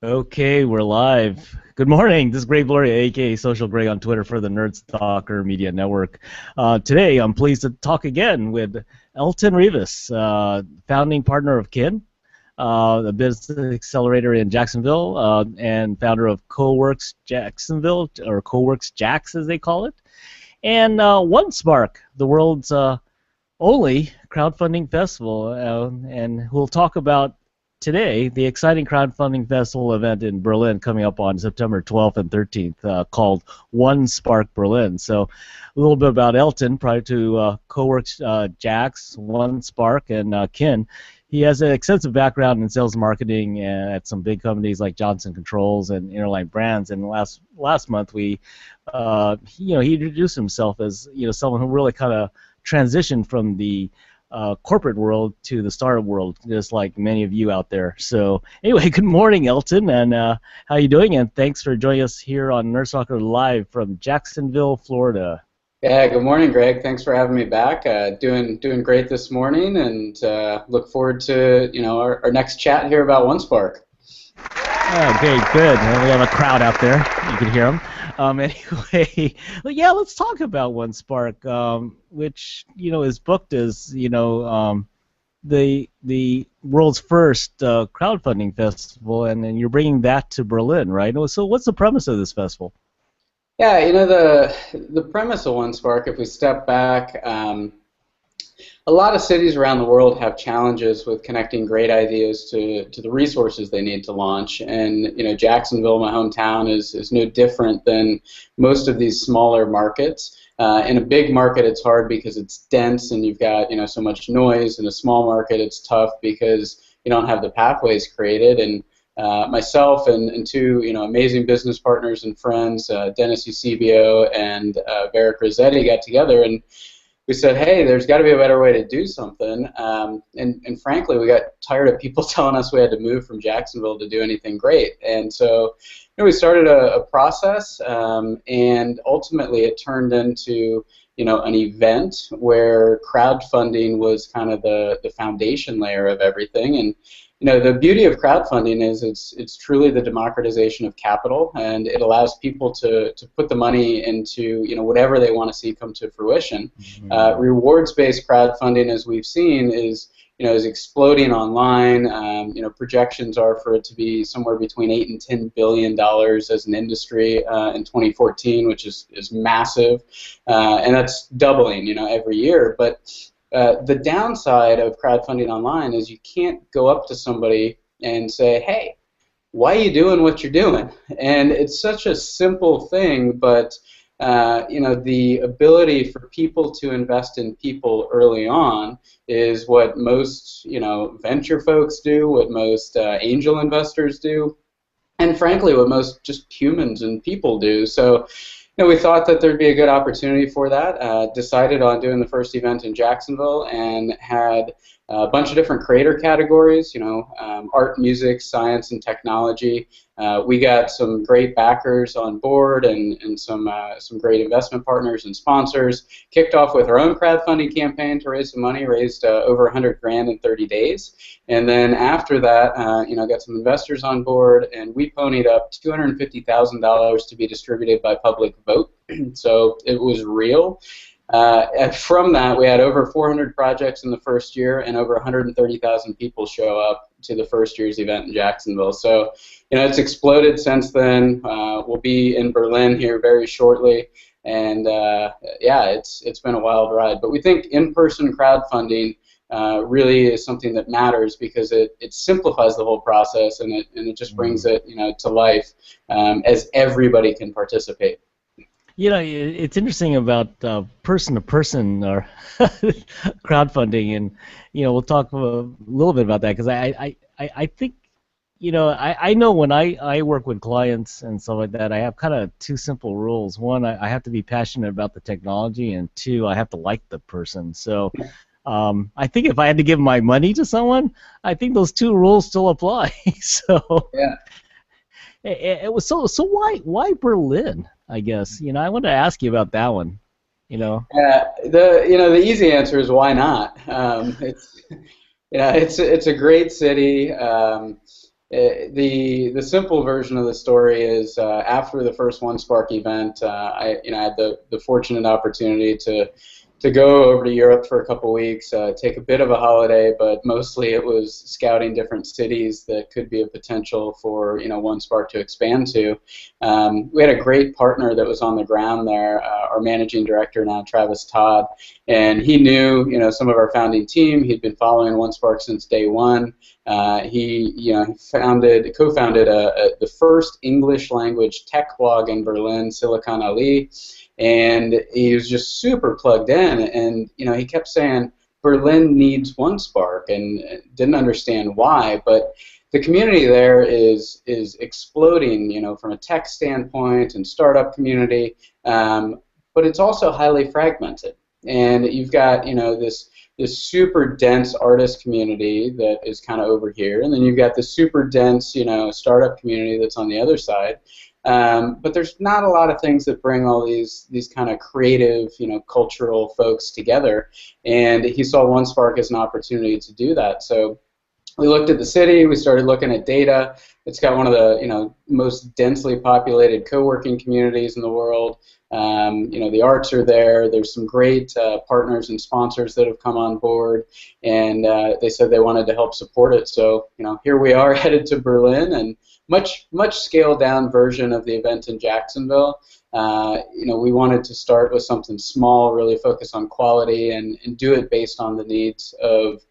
Okay, we're live. Good morning. This is Greg Gloria, aka Social Greg on Twitter for the Nerd Stalker Media Network. Today, I'm pleased to talk again with Elton Rivas, founding partner of Kin, the business accelerator in Jacksonville, and founder of CoWorks Jacksonville, or CoWorks Jax as they call it, and OneSpark, the world's only crowdfunding festival, and we'll talk about today the exciting crowdfunding festival event in Berlin coming up on September 12th and 13th called One Spark Berlin. So a little bit about Elton prior to CoWorks Jax, One Spark, and Kin. He has an extensive background in sales and marketing at some big companies like Johnson Controls and Interline Brands. And last month he introduced himself as someone who really kind of transitioned from the corporate world to the startup world, just like many of you out there. So anyway, good morning, Elton, and how you doing? And thanks for joining us here on Nerd Stalker Live from Jacksonville, Florida. Yeah, good morning, Greg. Thanks for having me back. Doing great this morning, and look forward to our next chat here about OneSpark. Okay, good. And we have a crowd out there. You can hear them. Anyway, yeah, let's talk about OneSpark, which is booked as the world's first crowdfunding festival, and then you're bringing that to Berlin, right? So, what's the premise of this festival? Yeah, the premise of OneSpark, if we step back, a lot of cities around the world have challenges with connecting great ideas to the resources they need to launch, and Jacksonville, my hometown, is no different than most of these smaller markets. In a big market, it's hard because it's dense and you've got so much noise. In a small market, it's tough because you don't have the pathways created. And myself and two amazing business partners and friends, Dennis Eusebio and Varick Rossetti, got together and we said, hey, there's got to be a better way to do something. And frankly, we got tired of people telling us we had to move from Jacksonville to do anything great. And so we started a process, and ultimately it turned into an event where crowdfunding was kind of the foundation layer of everything. And the beauty of crowdfunding is it's truly the democratization of capital, and it allows people to put the money into whatever they want to see come to fruition. Mm-hmm. Rewards-based crowdfunding, as we've seen, is exploding online. Projections are for it to be somewhere between $8 and $10 billion as an industry in 2014, which is massive, and that's doubling every year. But the downside of crowdfunding online is you can't go up to somebody and say, hey, why are you doing what you're doing? And it's such a simple thing, but the ability for people to invest in people early on is what most venture folks do, what most angel investors do, and frankly what most just humans and people do. So we thought that there'd be a good opportunity for that. Decided on doing the first event in Jacksonville and had a bunch of different creator categories, art, music, science, and technology. We got some great backers on board and some great investment partners and sponsors. Kicked off with our own crowdfunding campaign to raise some money, raised over 100 grand in 30 days. And then after that, got some investors on board, and we ponied up $250,000 to be distributed by public vote. So it was real. And from that, we had over 400 projects in the first year, and over 130,000 people show up to the first year's event in Jacksonville. So, it's exploded since then. We'll be in Berlin here very shortly, and yeah, it's been a wild ride. But we think in-person crowdfunding really is something that matters because it simplifies the whole process, and it just brings it to life as everybody can participate. It's interesting about person-to-person or crowdfunding, and we'll talk a little bit about that because I think I know when I work with clients and stuff like that, I have kind of two simple rules. One, I have to be passionate about the technology, and two, I have to like the person. So I think if I had to give my money to someone, I think those two rules still apply. So yeah. It was so why Berlin? I guess I wanted to ask you about that one. The easy answer is why not? It's a great city. The simple version of the story is after the first One Spark event, I had the fortunate opportunity to go over to Europe for a couple weeks, take a bit of a holiday, but mostly it was scouting different cities that could be a potential for One Spark to expand to. We had a great partner that was on the ground there, our managing director now, Travis Todd, and he knew some of our founding team. He'd been following One Spark since day one. He co-founded the first English language tech blog in Berlin, Silicon Alley. And he was just super plugged in, and he kept saying Berlin needs One Spark, and didn't understand why. But the community there is exploding, from a tech standpoint and startup community, but it's also highly fragmented. And you've got this super dense artist community that is kind of over here, and then you've got the super dense startup community that's on the other side. But there's not a lot of things that bring all these kind of creative, cultural folks together. And he saw One Spark as an opportunity to do that. So we looked at the city. We started looking at data. It's got one of the most densely populated co-working communities in the world. The arts are there. There's some great partners and sponsors that have come on board, and they said they wanted to help support it. So here we are headed to Berlin, and much scaled down version of the event in Jacksonville. We wanted to start with something small, really focus on quality, and do it based on the needs of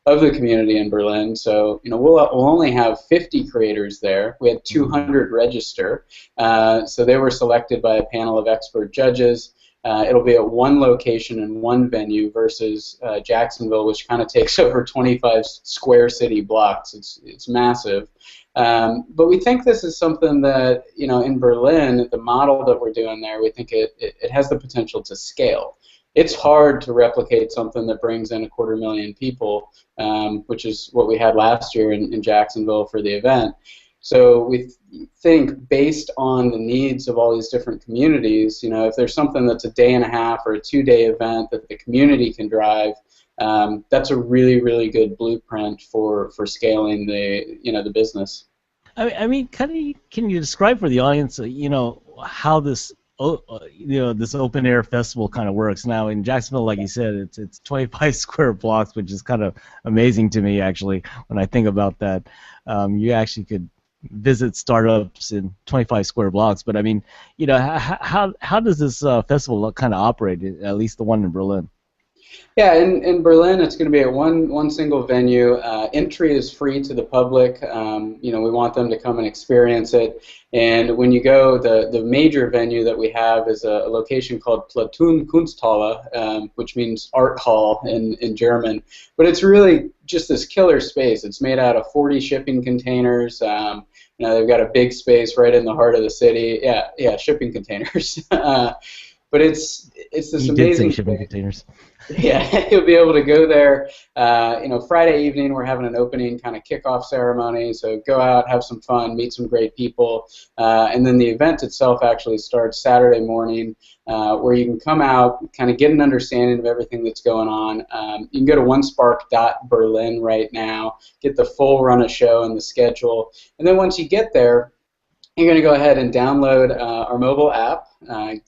the community in Berlin. So we'll only have 50 creators there. We had 200 register, so they were selected by a panel of expert judges. It'll be at one location and one venue versus Jacksonville, which kind of takes over 25 square city blocks. It's massive. But we think this is something that, in Berlin, the model that we're doing there, we think it has the potential to scale. It's hard to replicate something that brings in 250,000 people, which is what we had last year in Jacksonville for the event. So we think, based on the needs of all these different communities, if there's something that's a day and a half or a 2-day event that the community can drive, that's a really, really good blueprint for scaling the business. I mean, can you describe for the audience, how this this open air festival kind of works? Now in Jacksonville, like you said, it's 25 square blocks, which is kind of amazing to me actually when I think about that. You actually could visit startups in 25 square blocks, but I mean, how does this festival kind of operate? At least the one in Berlin. Yeah, in Berlin, it's going to be at one single venue. Entry is free to the public. We want them to come and experience it. And when you go, the major venue that we have is a location called Platoon Kunsthalle, which means art hall in German. But it's really just this killer space. It's made out of 40 shipping containers. They've got a big space right in the heart of the city. Yeah, shipping containers. But it's this amazing. You did say shipping containers. Yeah, you'll be able to go there. Friday evening we're having an opening kind of kickoff ceremony. So go out, have some fun, meet some great people, and then the event itself actually starts Saturday morning, where you can come out, kind of get an understanding of everything that's going on. You can go to onespark.berlin right now, get the full run of show and the schedule, and then once you get there, you're going to go ahead and download our mobile app,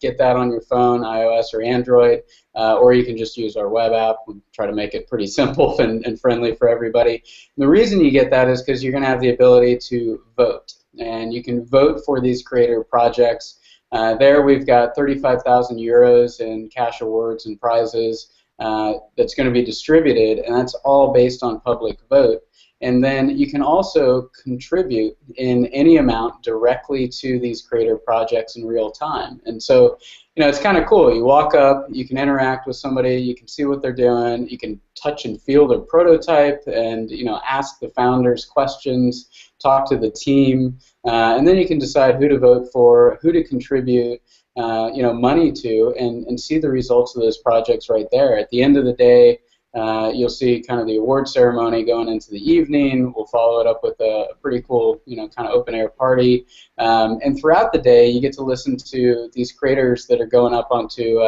get that on your phone, iOS or Android, or you can just use our web app. We try to make it pretty simple and friendly for everybody. And the reason you get that is because you're going to have the ability to vote, and you can vote for these creator projects. There we've got 35,000 euros in cash awards and prizes that's going to be distributed, and that's all based on public vote. And then you can also contribute in any amount directly to these creator projects in real time. And so, it's kind of cool. You walk up, you can interact with somebody, you can see what they're doing, you can touch and feel their prototype, and ask the founders questions, talk to the team, and then you can decide who to vote for, who to contribute money to, and see the results of those projects right there. At the end of the day, You'll see kind of the award ceremony going into the evening. We'll follow it up with a pretty cool, kind of open air party. And throughout the day, you get to listen to these creators that are going up onto,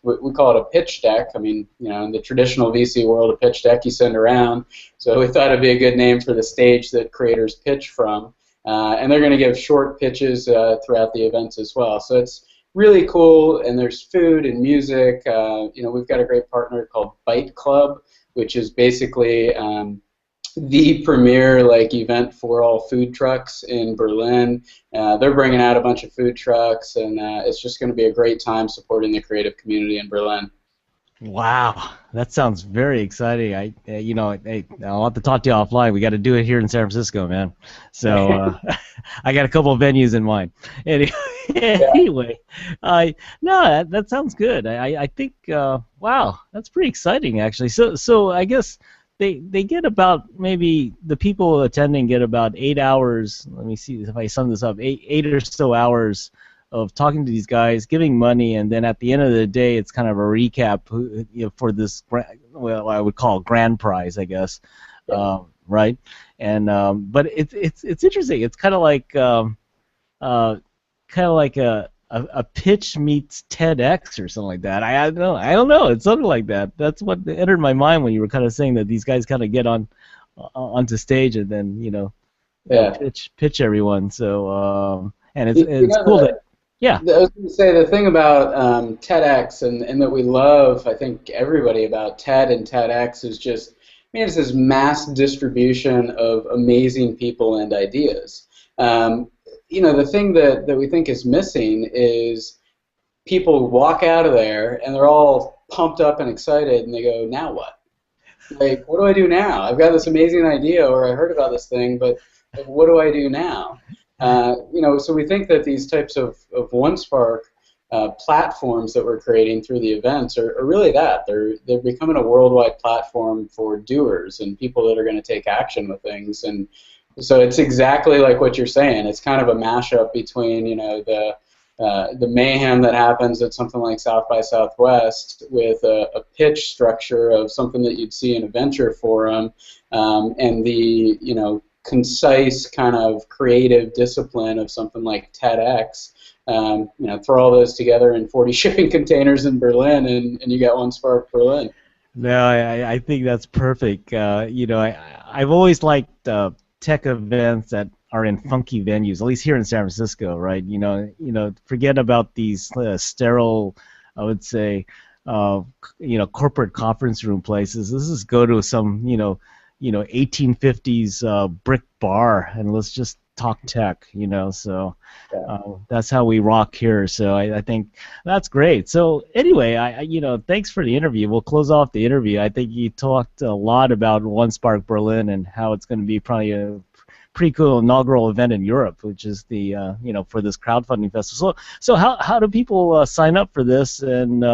we call it a pitch deck. I mean, in the traditional VC world, a pitch deck you send around. So we thought it'd be a good name for the stage that creators pitch from. And they're going to give short pitches throughout the events as well. So it's really cool, and there's food and music. We've got a great partner called Bite Club, which is basically the premier event for all food trucks in Berlin. They're bringing out a bunch of food trucks, and it's just going to be a great time supporting the creative community in Berlin. Wow, that sounds very exciting. I'll have to talk to you offline. We got to do it here in San Francisco, man. So I got a couple of venues in mind. Anyway, no, that sounds good. I think wow, that's pretty exciting actually. So I guess they get about, maybe the people attending get about 8 hours. Let me see if I sum this up. Eight or so hours of talking to these guys, giving money, and then at the end of the day, it's kind of a recap for this, well, I would call grand prize, I guess, right? And but it's interesting. It's kind of like a pitch meets TEDx or something like that. I don't know. It's something like that. That's what entered my mind when you were kind of saying that these guys kind of get onto stage and then pitch everyone. So and it's cool that. Yeah. I was going to say, the thing about TEDx and that we love, I think, everybody about TED and TEDx is just, it's this mass distribution of amazing people and ideas. The thing that we think is missing is people walk out of there and they're all pumped up and excited, and they go, now what? What do I do now? I've got this amazing idea, or I heard about this thing, but what do I do now? So we think that these types of OneSpark platforms that we're creating through the events are really that. They're becoming a worldwide platform for doers and people that are going to take action with things. And so it's exactly like what you're saying. It's kind of a mashup between the mayhem that happens at something like South by Southwest with a pitch structure of something that you'd see in a venture forum, and the concise kind of creative discipline of something like TEDx. Throw all those together in 40 shipping containers in Berlin, and you got OneSpark Berlin. No, I think that's perfect. I've always liked tech events that are in funky venues, at least here in San Francisco, right? Forget about these sterile, I would say, corporate conference room places. Let's just go to some, 1850s brick bar, and let's just talk tech, so that's how we rock here. So I think that's great. So anyway, thanks for the interview. We'll close off the interview. I think you talked a lot about OneSpark Berlin and how it's going to be probably a pretty cool inaugural event in Europe, which is the for this crowdfunding festival. So how do people sign up for this and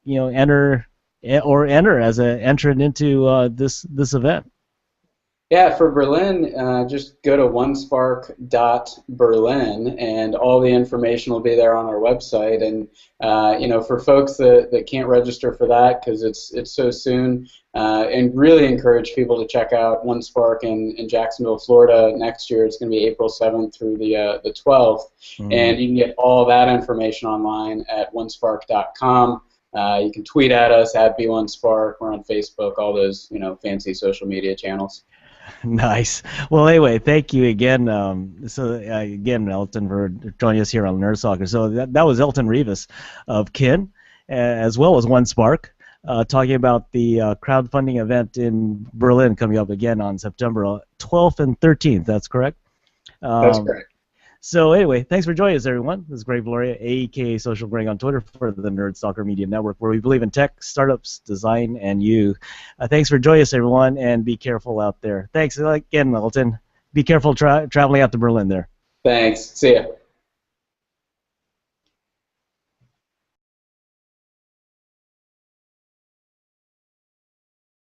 enter as an entrant into this event? Yeah, for Berlin, just go to onespark.berlin, and all the information will be there on our website. And for folks that can't register for that because it's so soon, and really encourage people to check out OneSpark in Jacksonville, Florida next year. It's going to be April 7th through the 12th, and you can get all that information online at onespark.com. You can tweet at us at @B1Spark. We're on Facebook, all those fancy social media channels. Nice. Well, anyway, thank you again. Again, Elton, for joining us here on Nerd Soccer. So that was Elton Rivas of Kin, as well as OneSpark, talking about the crowdfunding event in Berlin coming up again on September 12th and 13th. That's correct? That's correct. So anyway, thanks for joining us, everyone. This is Greg Gloria, a.k.a. Social Greg on Twitter, for the Nerd Stalker Media Network, where we believe in tech, startups, design, and you. Thanks for joining us, everyone, and be careful out there. Thanks again, Elton. Be careful traveling out to Berlin there. Thanks. See ya.